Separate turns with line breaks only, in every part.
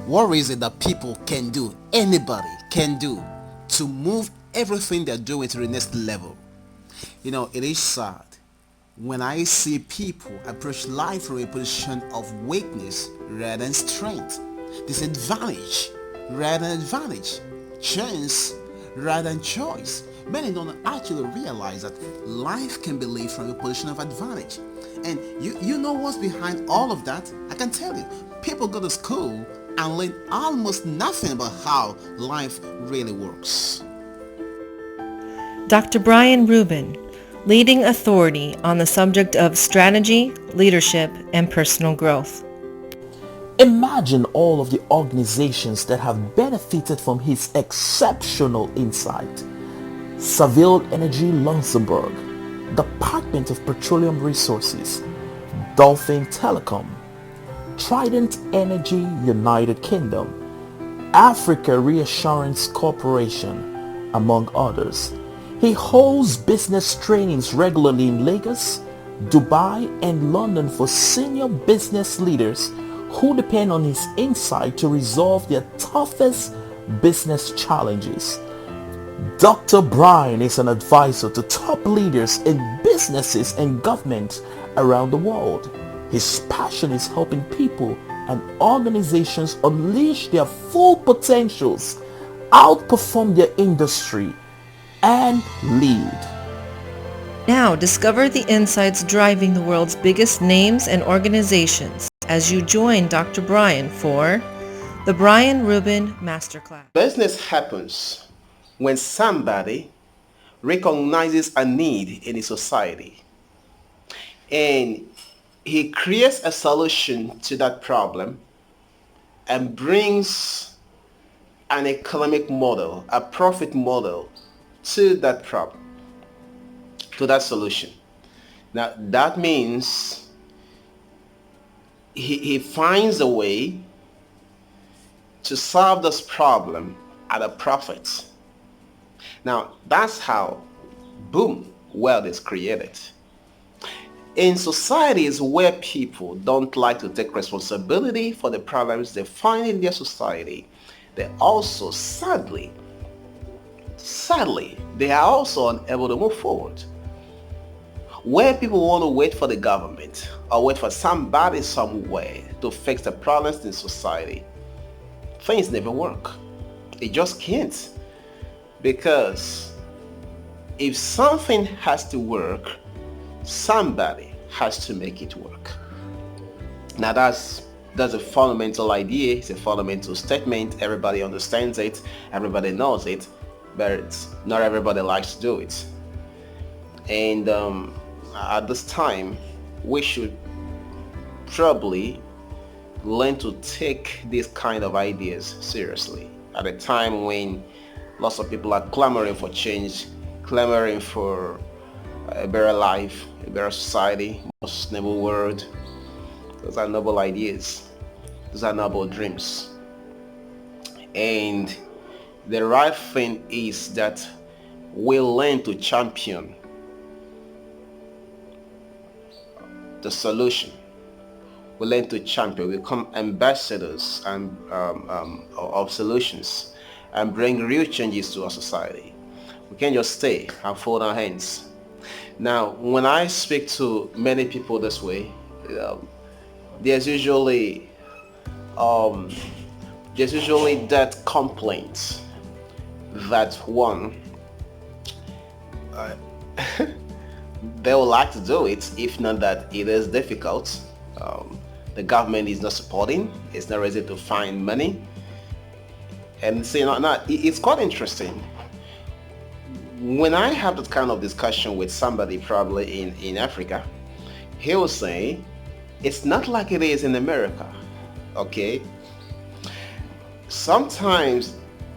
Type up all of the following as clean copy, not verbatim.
What is it that people can do, anybody can do, to move everything they're doing to the next level? It is sad when I see people approach life from a position of weakness rather than strength, disadvantage rather than advantage, chance rather than choice. Many don't actually realize that life can be lived from a position of advantage. And you know what's behind all of that? I can tell you, people go to school and learn almost nothing about how life really works.
Dr. Brian Rubin, leading authority on the subject of strategy, leadership, and personal growth.
Imagine all of the organizations that have benefited from his exceptional insight. Saville Energy Luxembourg, Department of Petroleum Resources, Dolphin Telecom, Trident Energy United Kingdom, Africa Reassurance Corporation, among others. He holds business trainings regularly in Lagos, Dubai, and London for senior business leaders who depend on his insight to resolve their toughest business challenges. Dr. Brian is an advisor to top leaders in businesses and governments around the world. His passion is helping people and organizations unleash their full potentials, outperform their industry, and lead.
Now discover the insights driving the world's biggest names and organizations as you join Dr. Brian for the Brian Rubin Masterclass.
Business happens when somebody recognizes a need in a society and he creates a solution to that problem and brings an economic model, a profit model to that problem, to that solution. Now that means he finds a way to solve this problem at a profit. Now that's how, boom, wealth is created. In societies where people don't like to take responsibility for the problems they find in their society, they also sadly, they are also unable to move forward. Where people want to wait for the government or wait for somebody somewhere to fix the problems in society, things never work. It just can't. Because if something has to work, somebody has to make it work. Now that's a fundamental idea. It's a fundamental statement. Everybody understands it. Everybody knows it, but not everybody likes to do it. And at this time, we should probably learn to take these kind of ideas seriously. At a time when lots of people are clamoring for change, clamoring for a better life, a better society, more sustainable world. Those are noble ideas. Those are noble dreams. And the right thing is that we learn to champion the solution. We learn to champion. We become ambassadors of solutions and bring real changes to our society. We can't just stay and fold our hands. Now, when I speak to many people this way, there's usually um, that complaint that one, uh, they would like to do it, if not that it is difficult. The government is not supporting, it's not ready to find money. And see, it's quite interesting. When I have that kind of discussion with somebody probably in Africa, he will say, it's not like it is in America, okay? Sometimes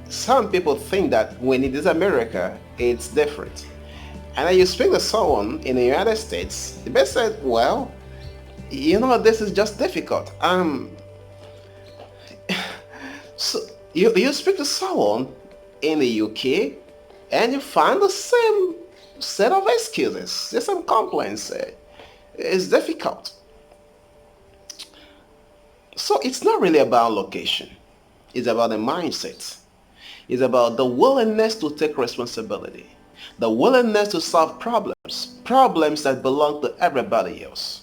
some people think that when it is America, it's different. And then you speak to someone in the United States, they say, well, this is just difficult. So you speak to someone in the UK and you find the same set of excuses, the same complaints. It's difficult. So it's not really about location. It's about the mindset. It's about the willingness to take responsibility, the willingness to solve problems that belong to everybody else.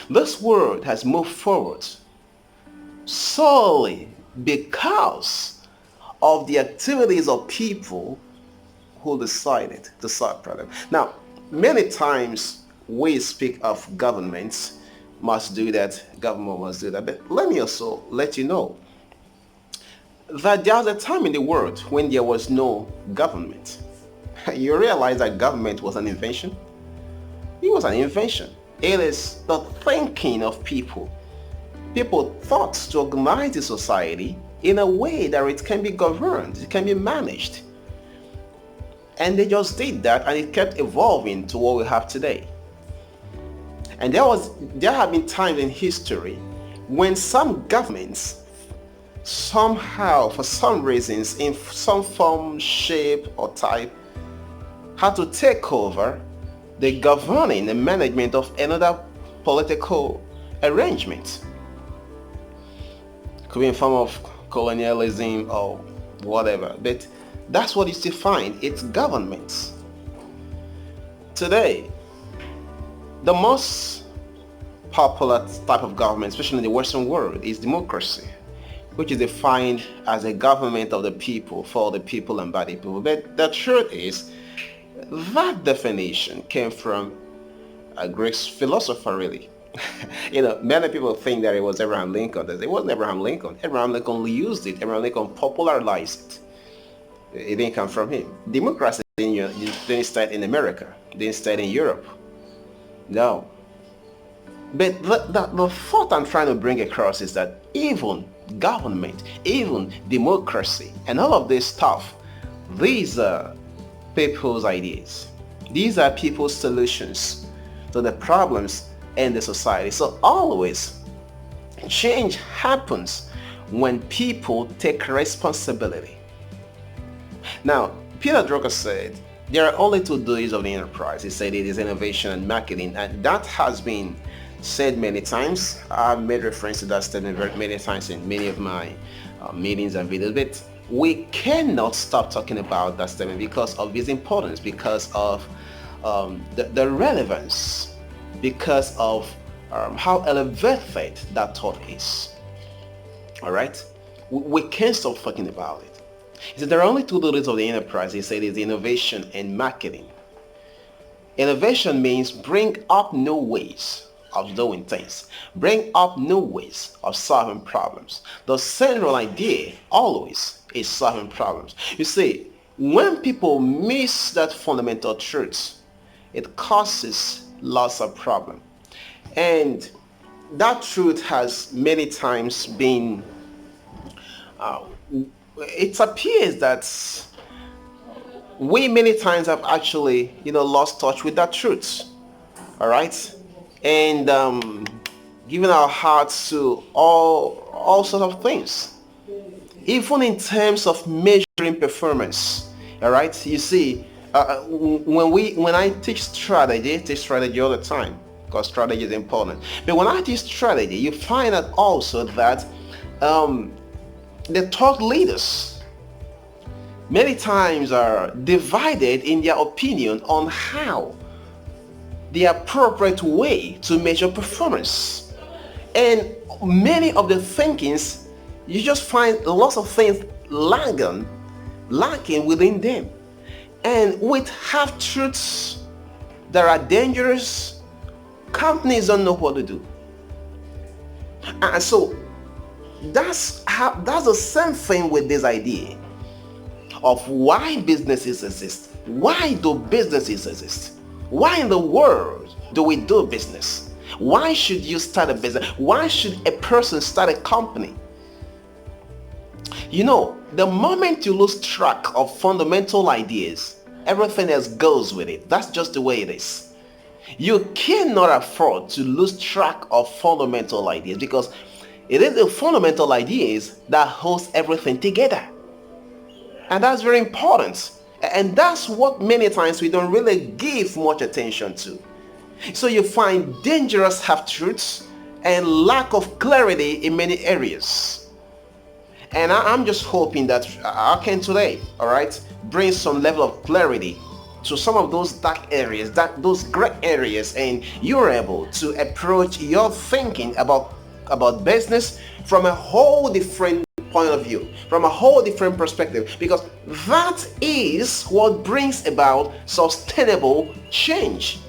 This world has moved forward solely because of the activities of people who decided to solve problems. Now, many times we speak of governments must do that, government must do that, but let me also let you know that there was a time in the world when there was no government. You realize that government was an invention? It was an invention. It is the thinking of people. People thought to organize the society in a way that it can be governed, it can be managed. And they just did that, and it kept evolving to what we have today. And there have been times in history when some governments somehow, for some reasons, in some form, shape, or type, had to take over the governing, the management of another political arrangement. Could be in form of colonialism or whatever, but that's what you still find. It's governments. Today, the most popular type of government, especially in the Western world, is democracy, which is defined as a government of the people, for the people, and by the people. But the truth is, that definition came from a Greek philosopher, really. Many people think that it was Abraham Lincoln. It wasn't Abraham Lincoln. Abraham Lincoln used it. Abraham Lincoln popularized it. It didn't come from him. Democracy didn't start in America. Didn't start in Europe. No. But the thought I'm trying to bring across is that even government, even democracy, and all of this stuff, these are people's ideas. These are people's solutions to the problems in the society. So always change happens when people take responsibility. Now, Peter Drucker said there are only two duties of the enterprise. He said it is innovation and marketing, and that has been said many times. I've made reference to that statement many times in many of my meetings and videos, but we cannot stop talking about that statement because of its importance, because of the relevance, because of how elevated that thought is. All right? We can't stop talking about it. He said there are only two duties of the enterprise. He said it's innovation and marketing. Innovation means bring up new ways of doing things. Bring up new ways of solving problems. The central idea always is solving problems. You see, when people miss that fundamental truth, it causes lots of problems. And that truth has many times been, it appears that we many times have actually, lost touch with that truth. All right? And giving our hearts to all sorts of things, even in terms of measuring performance. All right, you see, when I teach strategy all the time, because strategy is important. But when I teach strategy, you find out also that the thought leaders many times are divided in their opinion on how the appropriate way to measure performance. And many of the thinkings, you just find lots of things lacking within them. And with half-truths that are dangerous, companies don't know what to do. And so that's the same thing with this idea of why businesses exist. Why do businesses exist? Why in the world do we do business? Why should you start a business? Why should a person start a company? The moment you lose track of fundamental ideas, everything else goes with it. That's just the way it is. You cannot afford to lose track of fundamental ideas, because it is the fundamental ideas that holds everything together. And that's very important. And that's what many times we don't really give much attention to. So you find dangerous half-truths and lack of clarity in many areas. And I'm just hoping that I can today, all right, bring some level of clarity to some of those dark areas, those gray areas, and you're able to approach your thinking about business from a whole different point of view, from a whole different perspective, because that is what brings about sustainable change.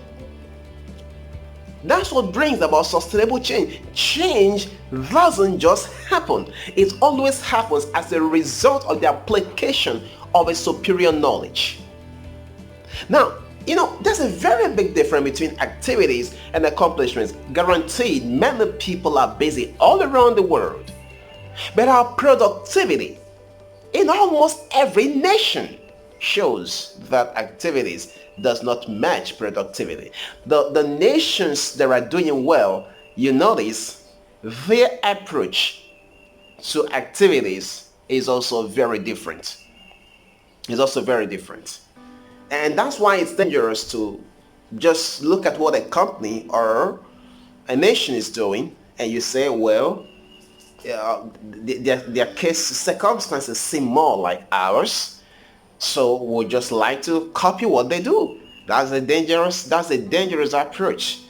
That's what brings about sustainable change. Change doesn't just happen. It always happens as a result of the application of a superior knowledge. Now, there's a very big difference between activities and accomplishments. Guaranteed, many people are busy all around the world. But our productivity in almost every nation shows that activities does not match productivity. The nations that are doing well, you notice their approach to activities is also very different. It's also very different. And that's why it's dangerous to just look at what a company or a nation is doing and you say, well, their case circumstances seem more like ours, so we just like to copy what they do. That's a dangerous approach.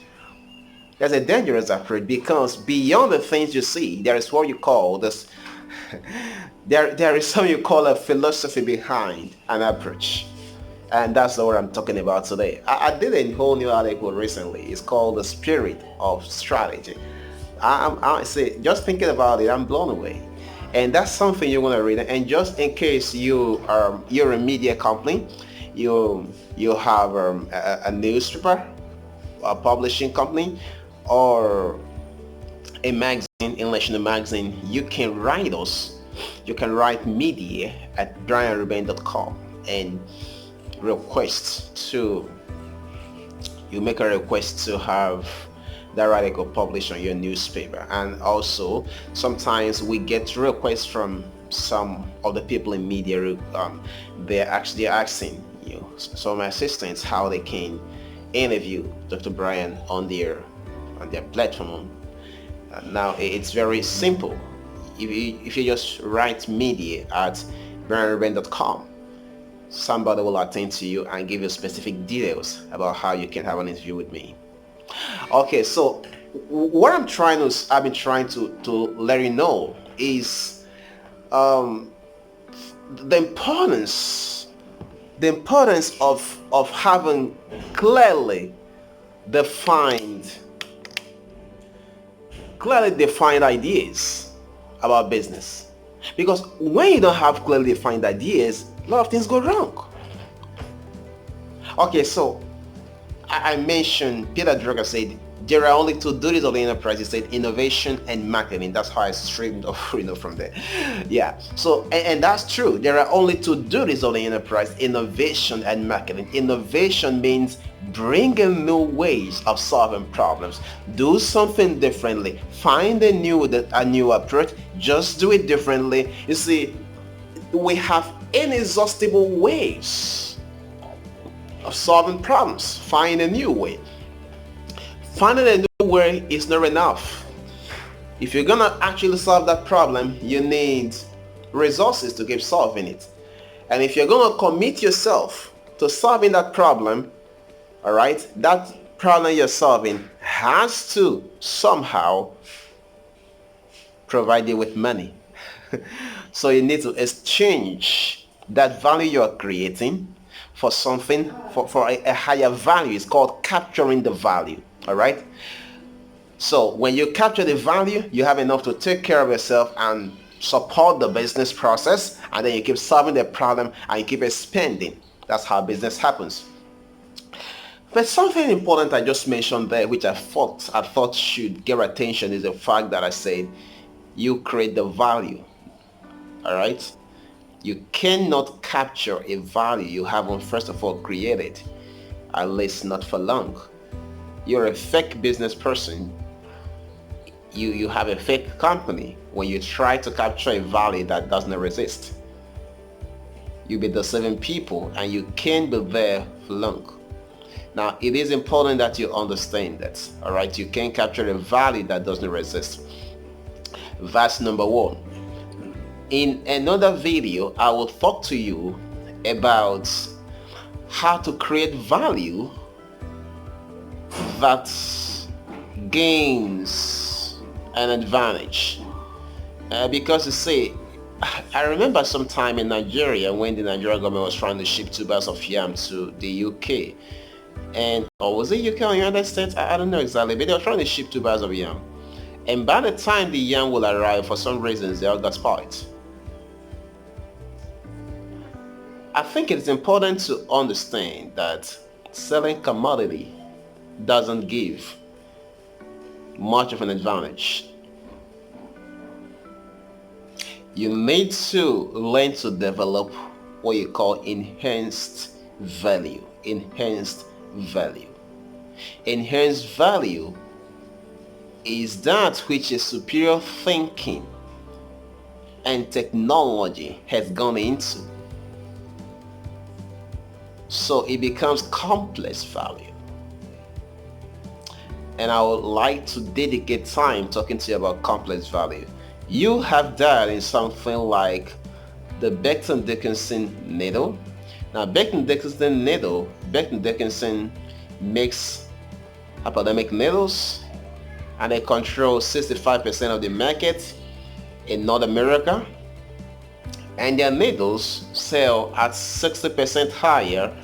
That's a dangerous approach, because beyond the things you see, there is what you call this there is something you call a philosophy behind an approach. And that's what I'm talking about today. I did a whole new article recently. It's called The Spirit of Strategy. I say, just thinking about it, I'm blown away. And that's something you want to read. And just in case you're a media company, you have a newspaper, a publishing company, or a magazine, international magazine, you can write us. You can write media at brianruben.com and you make a request to have that article published on your newspaper. And also sometimes we get requests from some of the people in media. They're actually asking some assistants how they can interview Dr. Brian on their platform. Now it's very simple. If you just write media at brianruben.com, somebody will attend to you and give you specific details about how you can have an interview with me. Okay, so what I've been trying to let you know is the importance of having clearly defined ideas about business. Because when you don't have clearly defined ideas, a lot of things go wrong. Okay, so I mentioned Peter Drucker said there are only two duties of the enterprise. He said innovation and marketing. That's how I streamed off from there. Yeah, so and that's true. There are only two duties of the enterprise: innovation and marketing. Innovation means bringing new ways of solving problems. Do something differently. Find a new approach. Just do it differently. You see, we have inexhaustible ways of solving problems. Find a new way. Finding a new way is not enough. If you're gonna actually solve that problem, you need resources to keep solving it. And if you're gonna commit yourself to solving that problem, all right, that problem you're solving has to somehow provide you with money. So you need to exchange that value you're creating for something, for a higher value. It's called capturing the value. All right. So when you capture the value, you have enough to take care of yourself and support the business process, and then you keep solving the problem and you keep expanding. That's how business happens. But something important I just mentioned there, which I thought should get attention, is the fact that I said you create the value. All right. You cannot capture a value you haven't first of all created, at least not for long. You're a fake business person. You have a fake company when you try to capture a value that does not exist. You'll be deceiving people and you can't be there for long. Now, it is important that you understand that, all right? You can't capture a value that doesn't exist. That's number one. In another video, I will talk to you about how to create value that gains an advantage. Because you see, I remember some time in Nigeria when the Nigerian government was trying to ship 2 bags of yam to the UK. And, or was it UK or United States? I don't know exactly, but they were trying to ship 2 bags of yam. And by the time the yam will arrive, for some reasons, they all got spoiled. I think it's important to understand that selling commodity doesn't give much of an advantage. You need to learn to develop what you call enhanced value. Enhanced value. Enhanced value is that which is superior thinking and technology has gone into. So it becomes complex value. And I would like to dedicate time talking to you about complex value. You have that in something like the Becton Dickinson needle. Now Becton Dickinson makes epidemic needles, and they control 65% of the market in North America, and their needles sell at 60% higher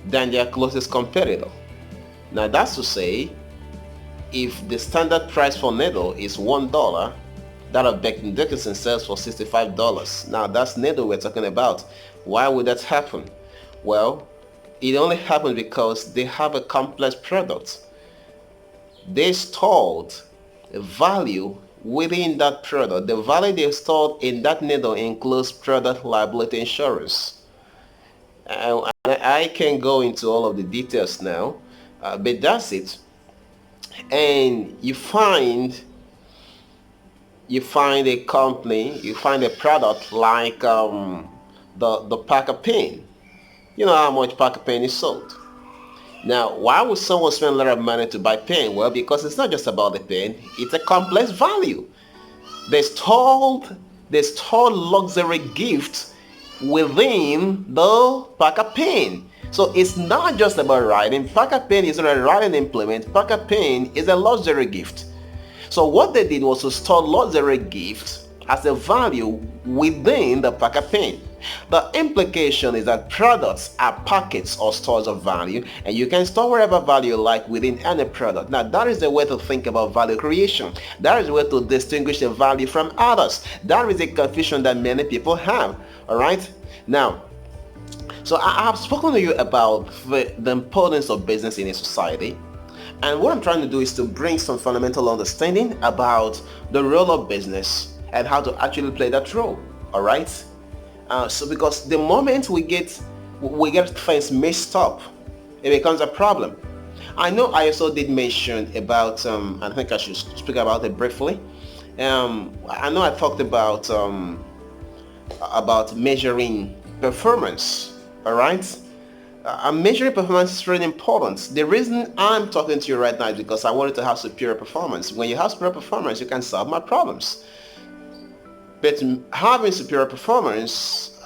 than their closest competitor. Now that's to say, if the standard price for needle is $1, that of Becton Dickinson sells for $65. Now that's needle we're talking about. Why would that happen? Well, it only happens because they have a complex product. They stored a value within that product. The value they stored in that needle includes product liability insurance. I can go into all of the details now, but that's it. And you find a company, you find a product like the Packer pen. You know how much Packer pen is sold. Now, why would someone spend a lot of money to buy pen? Well, because it's not just about the pen, it's a complex value. They stored luxury gifts within the Packer pen. So it's not just about writing. Packer pen is not a writing implement. Packer pen is a luxury gift. So what they did was to store luxury gifts as a value within the Packer pen. The implication is that products are packets or stores of value, and you can store whatever value you like within any product. Now that is the way to think about value creation. That is the way to distinguish the value from others. That is a confusion that many people have. Alright? Now, so I have spoken to you about the importance of business in a society. And what I'm trying to do is to bring some fundamental understanding about the role of business and how to actually play that role. Alright? So because the moment we get things mixed up, it becomes a problem. I know I also did mention about, I think I should speak about it briefly. I know I talked about measuring performance. Alright? Measuring performance is really important. The reason I'm talking to you right now is because I wanted to have superior performance. When you have superior performance, you can solve my problems. But having superior performance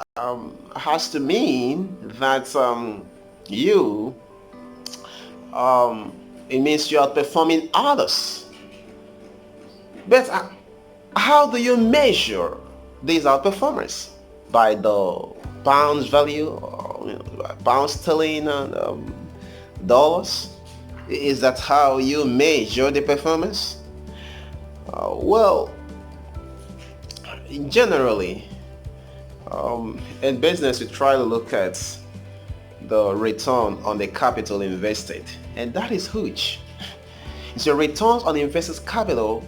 has to mean that it means you are performing others. But how do you measure these outperformance? By the pounds value, or pound sterling and dollars? Is that how you measure the performance? Well, generally, in business, we try to look at the return on the capital invested, and that is huge. So returns on invested capital,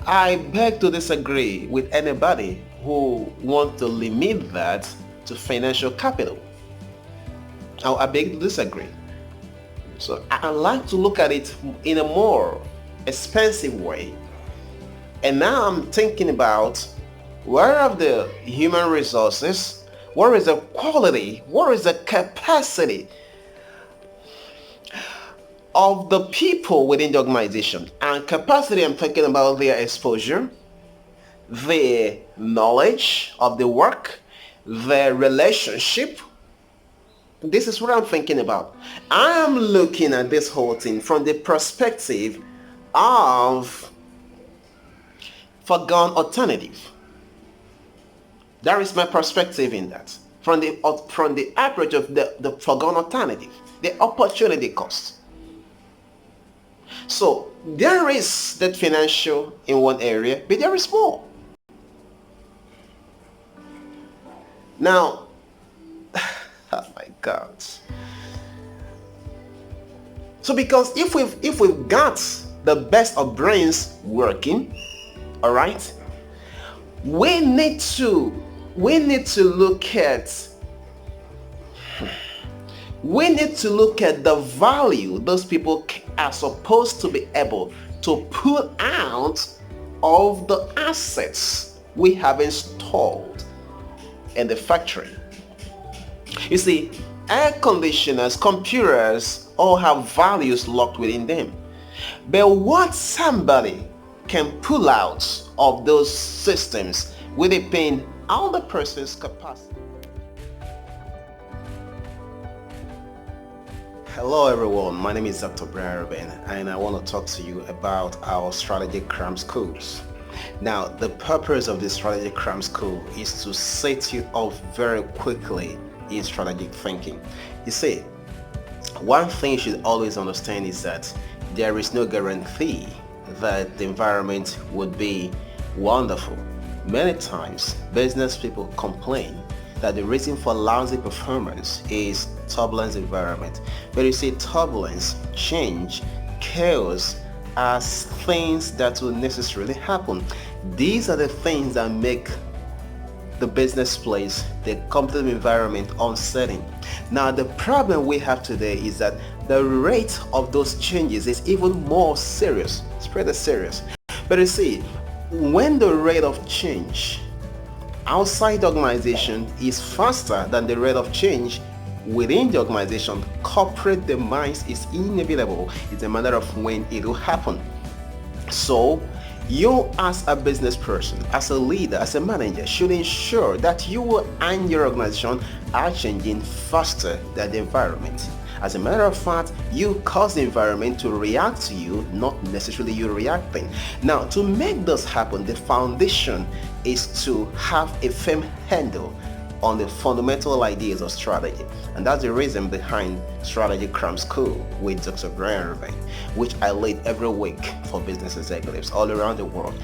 I beg to disagree with anybody who wants to limit that to financial capital. I beg to disagree. So I like to look at it in a more expensive way. And now I'm thinking about where are the human resources, where is the quality, where is the capacity of the people within the organization. And capacity, I'm talking about their exposure, the knowledge of the work, the relationship. This is what I'm thinking about. I'm looking at this whole thing from the perspective of foregone alternative. There is my perspective in that. From the approach of the foregone alternative, the opportunity cost. So there is that financial in one area, but there is more. Now, oh my God. So because if we've got the best of brains working, all right, we need to look at the value those people are supposed to be able to pull out of the assets we have installed in the factory. You see, air conditioners, computers all have values locked within them. But what somebody can pull out of those systems will depend on the person's capacity. Hello everyone, my name is Dr. Brian and I want to talk to you about our strategic cram schools. Now, the purpose of this strategic cram school is to set you off very quickly in strategic thinking. You see, one thing you should always understand is that there is no guarantee that the environment would be wonderful. Many times, business people complain that the reason for lousy performance is turbulence environment. But you see, turbulence, change, chaos are things that will necessarily happen. These are the things that make the business place, the competitive environment uncertain. Now, the problem we have today is that the rate of those changes is even more serious. It's pretty serious. But you see, when the rate of change outside the organization is faster than the rate of change within the organization, corporate demise is inevitable. It's a matter of when it will happen. So you as a business person, as a leader, as a manager, should ensure that you and your organization are changing faster than the environment. As a matter of fact, you cause the environment to react to you, not necessarily you reacting. Now, to make this happen, the foundation is to have a firm handle on the fundamental ideas of strategy. And that's the reason behind Strategy Cram School with Dr. Brian, which I lead every week for business executives all around the world.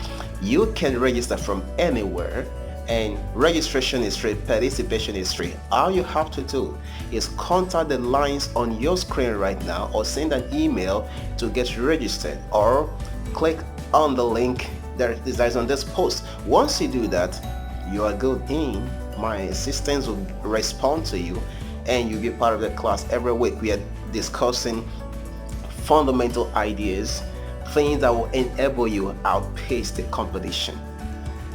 You can register from anywhere, and registration is free, participation is free. All you have to do is contact the lines on your screen right now, or send an email to get registered, or click on the link that is on this post. Once you do that, you are good in. My assistants will respond to you and you'll be part of the class. Every week we are discussing fundamental ideas, things that will enable you outpace the competition.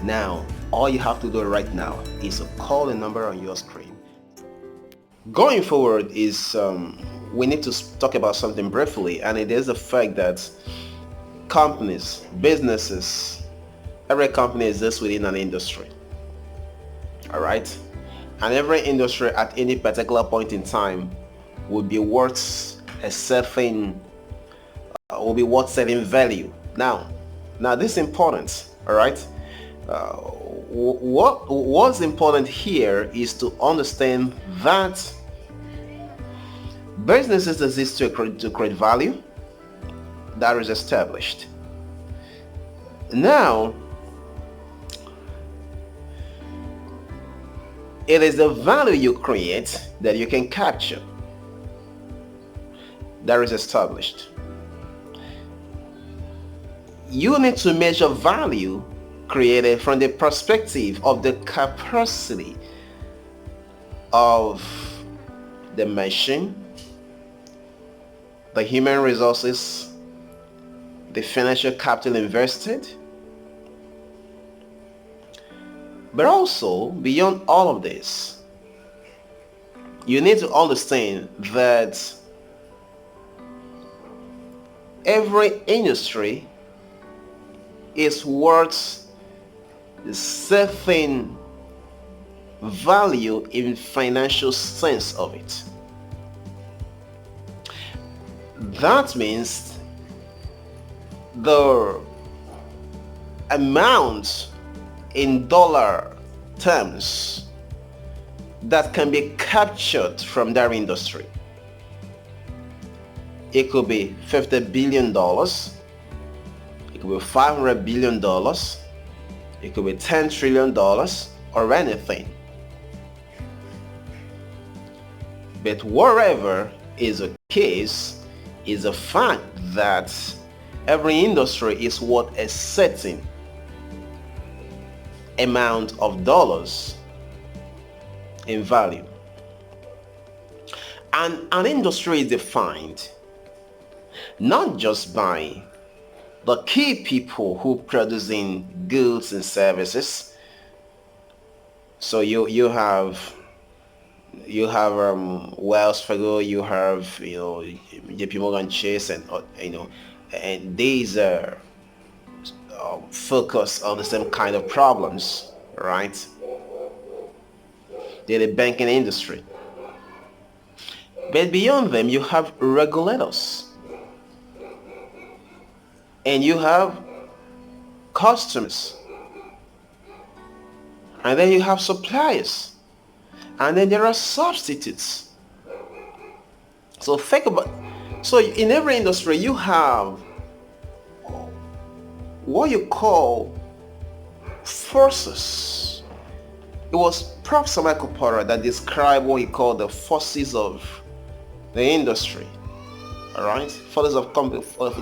Now, all you have to do right now is to call the number on your screen. Going forward is we need to talk about something briefly, and it is the fact that companies, businesses, every company exists within an industry. All right, and every industry at any particular point in time will be worth certain value. Now this is important. All right, what's important here is to understand that businesses exist to create value. That is established. Now, it is the value you create that you can capture. That is established. You need to measure value created from the perspective of the capacity of the machine, the human resources, the financial capital invested. But also, beyond all of this, you need to understand that every industry is worth certain value in financial sense of it. That means the amount in dollar terms that can be captured from that industry. It could be $50 billion, it could be $500 billion, it could be $10 trillion, or anything. But whatever is the case is the fact that every industry is worth a certain amount of dollars in value. And an industry is defined not just by the key people who producing goods and services. So you have Wells Fargo, you have JP Morgan Chase, and and these are focus on the same kind of problems, right? They're the banking industry. But beyond them, you have regulators, and you have customers, and then you have suppliers, and then there are substitutes. So think about, so in every industry you have what you call forces. It was Professor Michael Porter that described what he called the forces of the industry. All right, forces of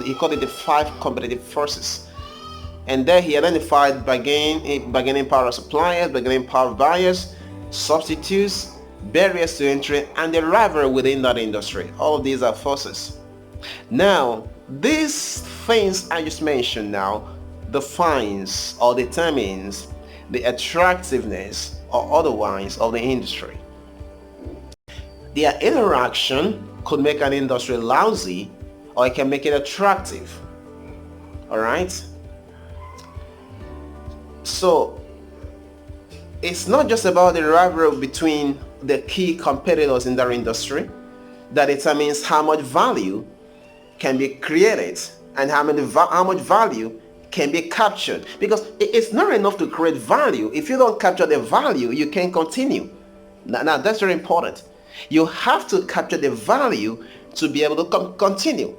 he called it the 5 competitive forces. And there he identified bargaining power suppliers, bargaining power buyers, substitutes, barriers to entry, and the rivalry within that industry. All of these are forces. Now, these things I just mentioned now defines or determines the attractiveness or otherwise of the industry. Their interaction could make an industry lousy, or it can make it attractive. All right? So it's not just about the rivalry between the key competitors in that industry that determines how much value can be created and how much value can be captured. Because it's not enough to create value. If you don't capture the value, you can't continue. Now that's very important. You have to capture the value to be able to continue.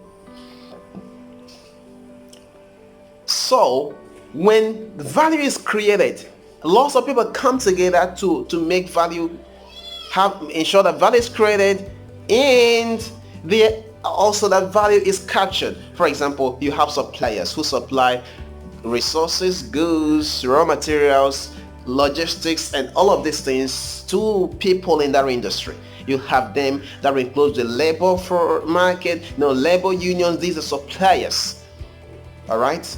So when value is created, lots of people come together to make value, ensure that value is created, and also that value is captured. For example, you have suppliers who supply resources, goods, raw materials, logistics, and all of these things to people in that industry. You have them that includes the labor for market, labor unions. These are suppliers. All right.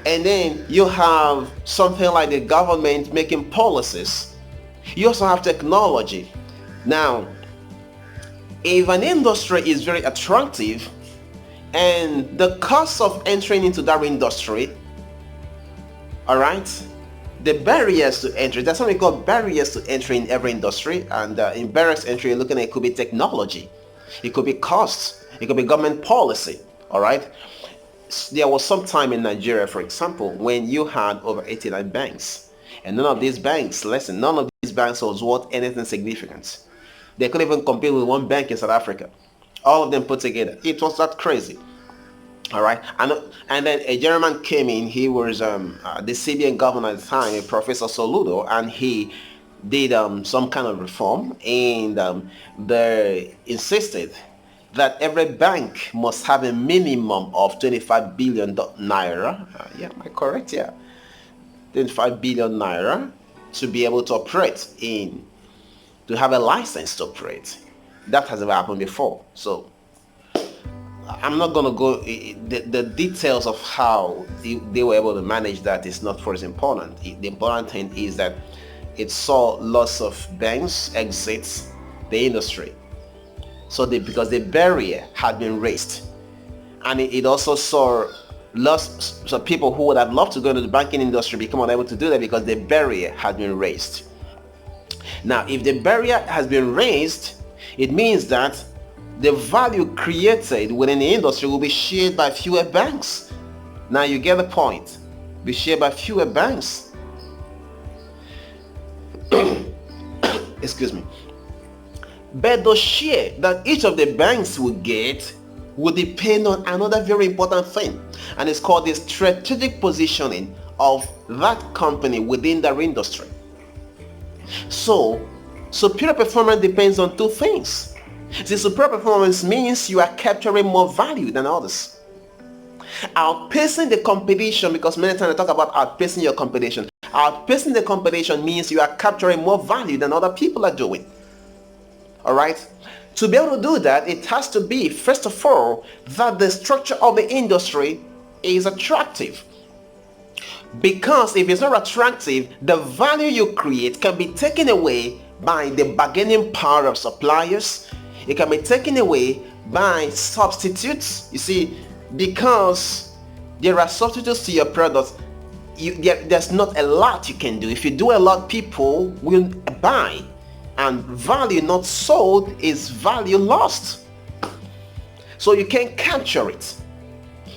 And then you have something like the government making policies. You also have technology. Now, if an industry is very attractive and the cost of entering into that industry, all right, the barriers to entry, that's something called barriers to entry in every industry. And in barriers to entry, you're looking at, it could be technology, it could be costs, it could be government policy. All right. There was some time in Nigeria, for example, when you had over 89 banks, and none of these banks was worth anything significant. They couldn't even compete with one bank in South Africa. All of them put together. It was that crazy. All right. And then a German came in. He was the CBN governor at the time, Professor Soludo, and he did some kind of reform, and they insisted that every bank must have a minimum of 25 billion naira. Yeah, am I correct? Yeah, 25 billion naira to be able to operate to have a license to operate. That has never happened before. So I'm not going to go, the details of how they were able to manage that is not for as important. The important thing is that it saw lots of banks exit the industry. So because the barrier had been raised, and it also saw lots of people who would have loved to go into the banking industry become unable to do that because the barrier has been raised. Now, if the barrier has been raised, it means that the value created within the industry will be shared by fewer banks. Now you get the point. Be shared by fewer banks. Excuse me. But the share that each of the banks will get will depend on another very important thing, and it's called the strategic positioning of that company within their industry. So superior performance depends on two things. See, superior performance means you are capturing more value than others, outpacing the competition, because many times I talk about outpacing your competition. Outpacing the competition means you are capturing more value than other people are doing. All right? To be able to do that, it has to be, first of all, that the structure of the industry is attractive. Because if it's not attractive, the value you create can be taken away by the bargaining power of suppliers. It can be taken away by substitutes. You see, because there are substitutes to your products, there's not a lot you can do. If you do a lot, people will buy. And value not sold is value lost. So you can't capture it.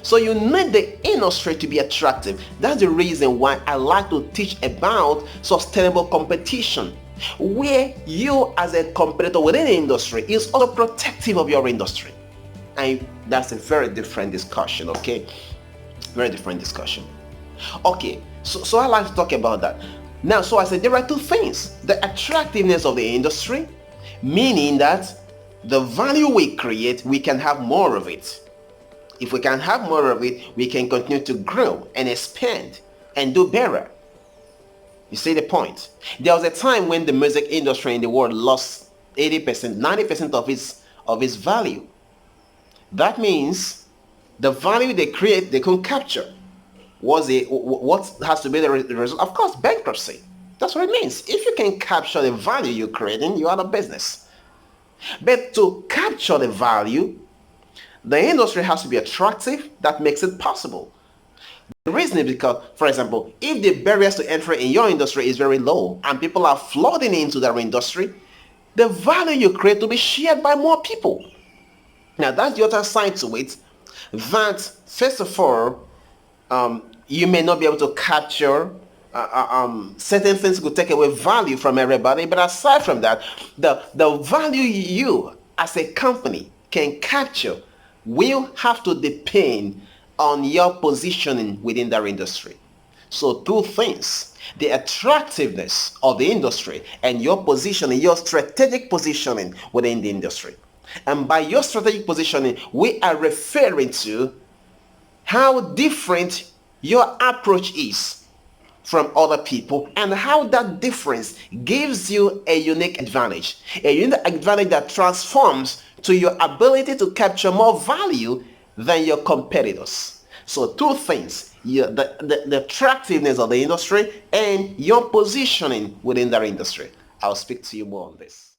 So you need the industry to be attractive. That's the reason why I like to teach about sustainable competition, where you as a competitor within the industry is also protective of your industry. And that's a very different discussion, okay? Very different discussion. Okay, so I like to talk about that. Now, so I said there are two things. The attractiveness of the industry, meaning that the value we create, we can have more of it. If we can have more of it, we can continue to grow and expand and do better. You see the point? There was a time when the music industry in the world lost 80%, 90% of its value. That means the value they create, they couldn't capture. What has to be the result? Of course, bankruptcy. That's what it means. If you can capture the value you're creating, you're out of business. But to capture the value, the industry has to be attractive. That makes it possible. The reason is because, for example, if the barriers to entry in your industry is very low and people are flooding into their industry, the value you create will be shared by more people. Now, that's the other side to it, that first of all, you may not be able to capture certain things could take away value from everybody, but aside from that, the value you as a company can capture will have to depend on your positioning within that industry. So two things: the attractiveness of the industry and your positioning, your strategic positioning within the industry. And by your strategic positioning, we are referring to how different your approach is from other people, and how that difference gives you a unique advantage that transforms to your ability to capture more value than your competitors. So two things: the attractiveness of the industry and your positioning within that industry. I'll speak to you more on this.